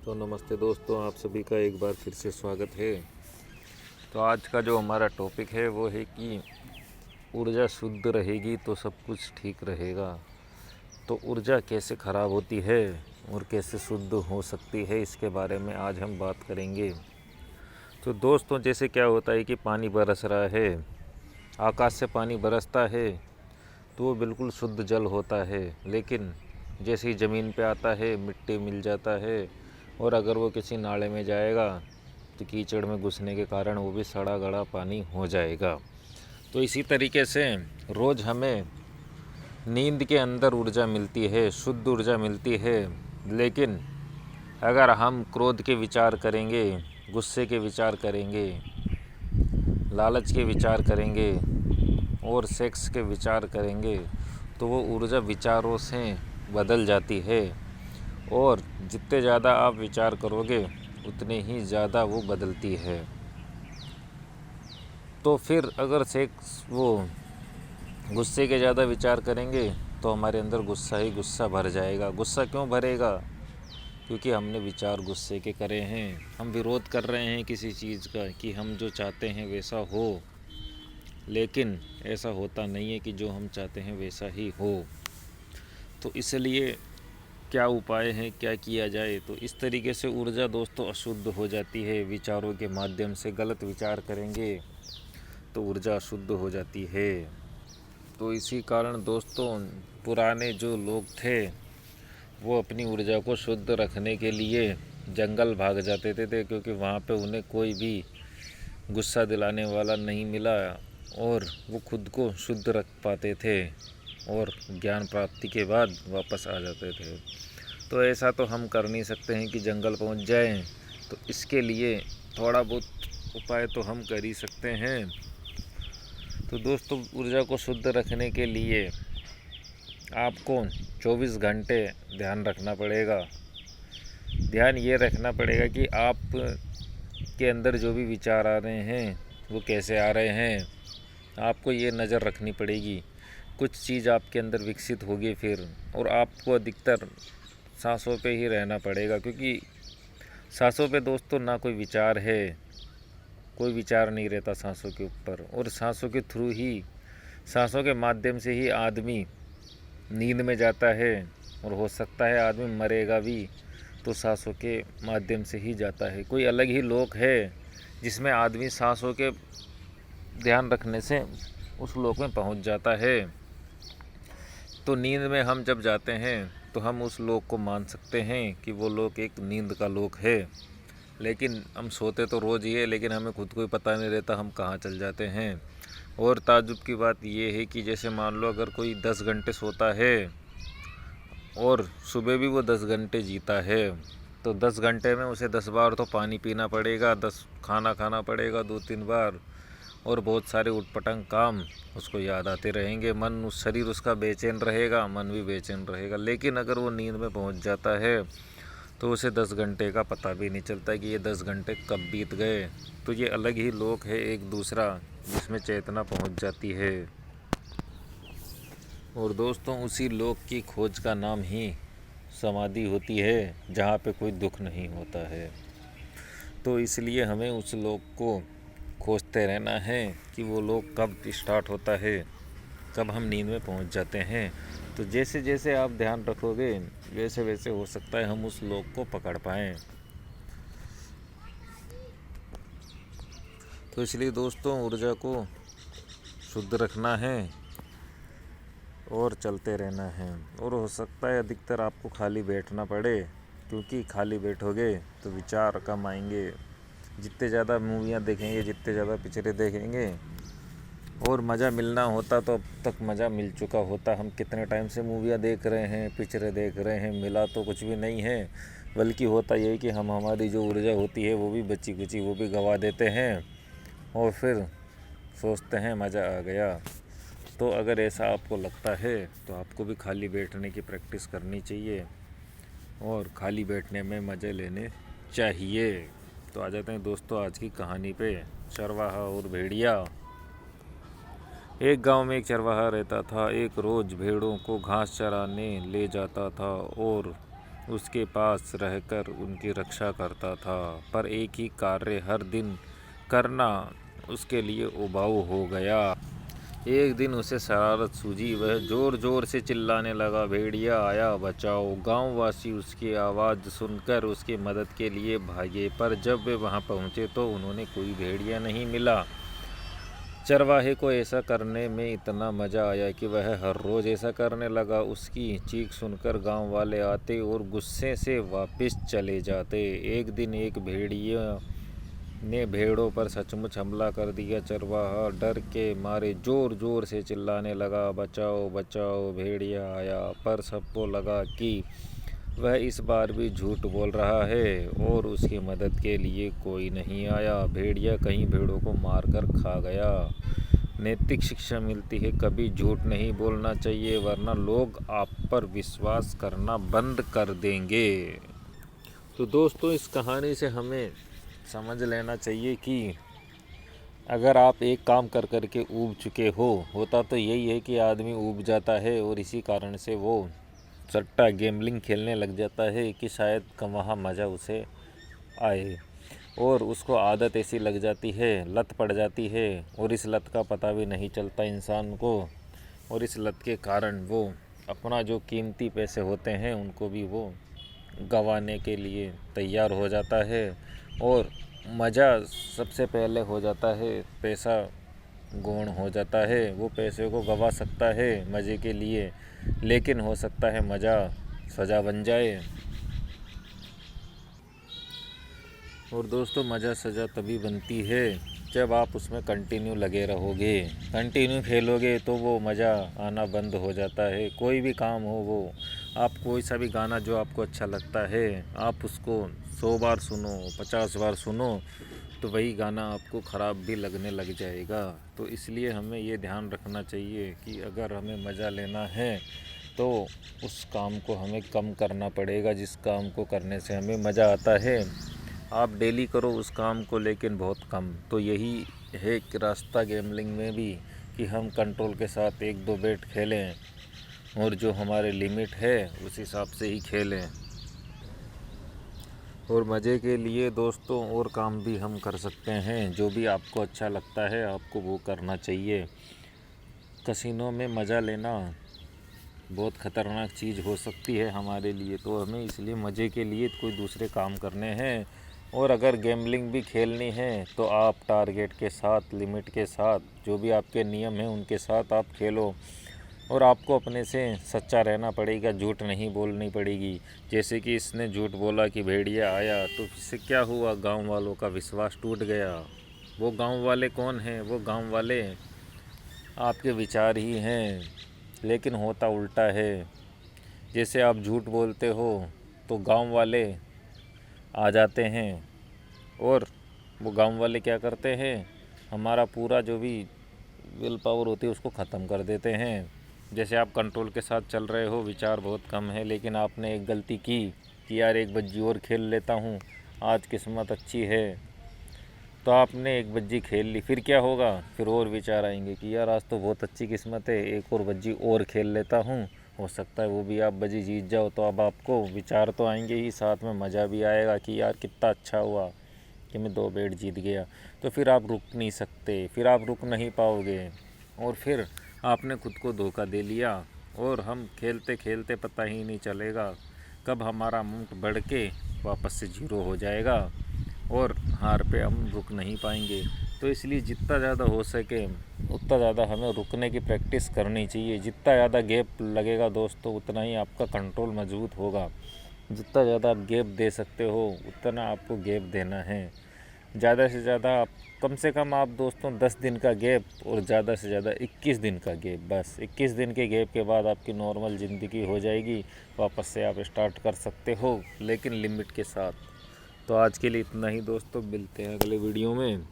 तो नमस्ते दोस्तों, आप सभी का एक बार फिर से स्वागत है। तो आज का जो हमारा टॉपिक है वो है कि ऊर्जा शुद्ध रहेगी तो सब कुछ ठीक रहेगा। तो ऊर्जा कैसे ख़राब होती है और कैसे शुद्ध हो सकती है, इसके बारे में आज हम बात करेंगे। तो दोस्तों, जैसे क्या होता है कि पानी बरस रहा है, आकाश से पानी बरसता है तो वो बिल्कुल शुद्ध जल होता है, लेकिन जैसे ही ज़मीन पे आता है मिट्टी मिल जाता है, और अगर वो किसी नाले में जाएगा तो कीचड़ में घुसने के कारण वो भी सड़ा गला पानी हो जाएगा। तो इसी तरीके से रोज़ हमें नींद के अंदर ऊर्जा मिलती है, शुद्ध ऊर्जा मिलती है, लेकिन अगर हम क्रोध के विचार करेंगे, गुस्से के विचार करेंगे, लालच के विचार करेंगे और सेक्स के विचार करेंगे तो वो ऊर्जा विचारों से बदल जाती है, और जितने ज़्यादा आप विचार करोगे उतने ही ज़्यादा वो बदलती है। तो फिर अगर वो गुस्से के ज़्यादा विचार करेंगे तो हमारे अंदर गुस्सा ही गुस्सा भर जाएगा। गुस्सा क्यों भरेगा? क्योंकि हमने विचार गुस्से के करे हैं, हम विरोध कर रहे हैं किसी चीज़ का कि हम जो चाहते हैं वैसा हो, लेकिन ऐसा होता नहीं है कि जो हम चाहते हैं वैसा ही हो। तो इसलिए क्या उपाय है, क्या किया जाए? तो इस तरीके से ऊर्जा दोस्तों अशुद्ध हो जाती है। विचारों के माध्यम से गलत विचार करेंगे तो ऊर्जा अशुद्ध हो जाती है। तो इसी कारण दोस्तों, पुराने जो लोग थे वो अपनी ऊर्जा को शुद्ध रखने के लिए जंगल भाग जाते थे, क्योंकि वहाँ पे उन्हें कोई भी गुस्सा दिलाने वाला नहीं मिला और वो खुद को शुद्ध रख पाते थे और ज्ञान प्राप्ति के बाद वापस आ जाते थे। तो ऐसा तो हम कर नहीं सकते हैं कि जंगल पहुंच जाएं, तो इसके लिए थोड़ा बहुत उपाय तो हम कर ही सकते हैं। तो दोस्तों, ऊर्जा को शुद्ध रखने के लिए आपको 24 घंटे ध्यान रखना पड़ेगा। ध्यान ये रखना पड़ेगा कि आप के अंदर जो भी विचार आ रहे हैं वो कैसे आ रहे हैं, आपको ये नज़र रखनी पड़ेगी। कुछ चीज़ आपके अंदर विकसित होगी फिर, और आपको अधिकतर सांसों पे ही रहना पड़ेगा, क्योंकि सांसों पे दोस्तों ना कोई विचार है, कोई विचार नहीं रहता सांसों के ऊपर, और सांसों के थ्रू ही, सांसों के माध्यम से ही आदमी नींद में जाता है, और हो सकता है आदमी मरेगा भी तो सांसों के माध्यम से ही जाता है। कोई अलग ही लोक है जिसमें आदमी सांसों के ध्यान रखने से उस लोक में पहुंच जाता है। तो नींद में हम जब जाते हैं तो हम उस लोक को मान सकते हैं कि वो लोक एक नींद का लोक है, लेकिन हम सोते तो रोज़ ही है, लेकिन हमें खुद को ही पता नहीं रहता हम कहाँ चल जाते हैं। और ताज्जुब की बात ये है कि जैसे मान लो अगर कोई 10 घंटे सोता है और सुबह भी वो 10 घंटे जीता है, तो 10 घंटे में उसे 10 बार तो पानी पीना पड़ेगा, 10 खाना खाना पड़ेगा 2-3 बार, और बहुत सारे उटपटांग काम उसको याद आते रहेंगे। उस शरीर उसका बेचैन रहेगा, मन भी बेचैन रहेगा। लेकिन अगर वो नींद में पहुंच जाता है तो उसे 10 घंटे का पता भी नहीं चलता कि ये 10 घंटे कब बीत गए। तो ये अलग ही लोक है एक दूसरा, जिसमें चेतना पहुंच जाती है। और दोस्तों, उसी लोक की खोज का नाम ही समाधि होती है, जहाँ पे कोई दुख नहीं होता है। तो इसलिए हमें उस लोक को खोजते रहना है कि वो लोग कब स्टार्ट होता है, कब हम नींद में पहुंच जाते हैं। तो जैसे जैसे आप ध्यान रखोगे वैसे वैसे हो सकता है हम उस लोक को पकड़ पाएँ। तो इसलिए दोस्तों, ऊर्जा को शुद्ध रखना है और चलते रहना है। और हो सकता है अधिकतर आपको खाली बैठना पड़े, क्योंकि खाली बैठोगे तो विचार कम आएंगे। जितने ज़्यादा मूवियाँ देखेंगे, जितने ज़्यादा पिक्चरें देखेंगे, और मज़ा मिलना होता तो अब तक मज़ा मिल चुका होता। हम कितने टाइम से मूवियाँ देख रहे हैं, पिक्चरें देख रहे हैं, मिला तो कुछ भी नहीं है। बल्कि होता यही कि हम हमारी जो ऊर्जा होती है वो भी बची कुची वो भी गंवा देते हैं, और फिर सोचते हैं मज़ा आ गया। तो अगर ऐसा आपको लगता है तो आपको भी खाली बैठने की प्रैक्टिस करनी चाहिए, और खाली बैठने में मज़े लेने चाहिए। तो आ जाते हैं दोस्तों आज की कहानी पे। चरवाहा और भेड़िया। एक गांव में एक चरवाहा रहता था। एक रोज़ भेड़ों को घास चराने ले जाता था, और उसके पास रहकर उनकी रक्षा करता था, पर एक ही कार्य हर दिन करना उसके लिए उबाऊ हो गया। एक दिन उसे शरारत सूझी, वह जोर जोर से चिल्लाने लगा, भेड़िया आया बचाओ। गांववासी उसकी आवाज़ सुनकर उसकी मदद के लिए भागे, पर जब वे वहां पहुंचे तो उन्होंने कोई भेड़िया नहीं मिला। चरवाहे को ऐसा करने में इतना मज़ा आया कि वह हर रोज़ ऐसा करने लगा। उसकी चीख सुनकर गांव वाले आते और गुस्से से वापस चले जाते। एक दिन एक भेड़िया ने भेड़ों पर सचमुच हमला कर दिया। चरवाहा डर के मारे जोर जोर से चिल्लाने लगा, बचाओ बचाओ, भेड़िया आया। पर सबको लगा कि वह इस बार भी झूठ बोल रहा है और उसकी मदद के लिए कोई नहीं आया। भेड़िया कहीं भेड़ों को मारकर खा गया। नैतिक शिक्षा मिलती है, कभी झूठ नहीं बोलना चाहिए, वरना लोग आप पर विश्वास करना बंद कर देंगे। तो दोस्तों, इस कहानी से हमें समझ लेना चाहिए कि अगर आप एक काम कर कर के ऊब चुके हो, होता तो यही है कि आदमी ऊब जाता है और इसी कारण से वो सट्टा गैम्बलिंग खेलने लग जाता है कि शायद वहाँ मज़ा उसे आए, और उसको आदत ऐसी लग जाती है, लत पड़ जाती है, और इस लत का पता भी नहीं चलता इंसान को, और इस लत के कारण वो अपना जो कीमती पैसे होते हैं उनको भी वो गंवाने के लिए तैयार हो जाता है। और मज़ा सबसे पहले हो जाता है, पैसा गौण हो जाता है। वो पैसे को गंवा सकता है मज़े के लिए, लेकिन हो सकता है मज़ा सज़ा बन जाए। और दोस्तों, मज़ा सज़ा तभी बनती है जब आप उसमें कंटिन्यू लगे रहोगे, कंटिन्यू खेलोगे तो वो मज़ा आना बंद हो जाता है। कोई भी काम हो, वो आप कोई सा भी गाना जो आपको अच्छा लगता है, आप उसको 100 बार सुनो, 50 बार सुनो, तो वही गाना आपको ख़राब भी लगने लग जाएगा। तो इसलिए हमें ये ध्यान रखना चाहिए कि अगर हमें मज़ा लेना है तो उस काम को हमें कम करना पड़ेगा, जिस काम को करने से हमें मज़ा आता है। आप डेली करो उस काम को, लेकिन बहुत कम। तो यही है एक रास्ता गैम्बलिंग में भी, कि हम कंट्रोल के साथ 1-2 बेट खेलें और जो हमारे लिमिट है उस हिसाब से ही खेलें। और मज़े के लिए दोस्तों और काम भी हम कर सकते हैं, जो भी आपको अच्छा लगता है आपको वो करना चाहिए। कसिनो में मज़ा लेना बहुत ख़तरनाक चीज़ हो सकती है हमारे लिए, तो हमें इसलिए मज़े के लिए कोई दूसरे काम करने हैं। और अगर गैम्बलिंग भी खेलनी है तो आप टारगेट के साथ, लिमिट के साथ, जो भी आपके नियम हैं उनके साथ आप खेलो। और आपको अपने से सच्चा रहना पड़ेगा, झूठ नहीं बोलनी पड़ेगी। जैसे कि इसने झूठ बोला कि भेड़िया आया, तो इससे क्या हुआ, गांव वालों का विश्वास टूट गया। वो गांव वाले कौन हैं? वो गांव वाले आपके विचार ही हैं, लेकिन होता उल्टा है। जैसे आप झूठ बोलते हो तो गांव वाले आ जाते हैं, और वो गांव वाले क्या करते हैं, हमारा पूरा जो भी विल पावर होती है उसको ख़त्म कर देते हैं। जैसे आप कंट्रोल के साथ चल रहे हो, विचार बहुत कम है, लेकिन आपने एक गलती की कि यार एक बज्जी और खेल लेता हूँ, आज किस्मत अच्छी है, तो आपने एक बज्जी खेल ली। फिर क्या होगा, फिर और विचार आएंगे कि यार आज तो बहुत अच्छी किस्मत है, एक और बज्जी और खेल लेता हूँ, हो सकता है वो भी आप बज्जी जीत जाओ। तो अब आपको विचार तो आएंगे ही, साथ में मज़ा भी आएगा कि यार कितना अच्छा हुआ कि मैं 2 बेट जीत गया। तो फिर आप रुक नहीं सकते, फिर आप रुक नहीं पाओगे, और फिर आपने खुद को धोखा दे लिया। और हम खेलते खेलते पता ही नहीं चलेगा कब हमारा अमाउंट बढ़ के वापस से 0 हो जाएगा, और हार पे हम रुक नहीं पाएंगे। तो इसलिए जितना ज़्यादा हो सके उतना ज़्यादा हमें रुकने की प्रैक्टिस करनी चाहिए। जितना ज़्यादा गैप लगेगा दोस्तों, उतना ही आपका कंट्रोल मजबूत होगा। जितना ज़्यादा आप गैप दे सकते हो उतना आपको गैप देना है। ज़्यादा से ज़्यादा आप कम से कम आप दोस्तों 10 दिन का गैप, और ज़्यादा से ज़्यादा 21 दिन का गैप, बस 21 दिन के गैप के बाद आपकी नॉर्मल ज़िंदगी हो जाएगी, वापस से आप स्टार्ट कर सकते हो, लेकिन लिमिट के साथ। तो आज के लिए इतना ही दोस्तों, मिलते हैं अगले वीडियो में।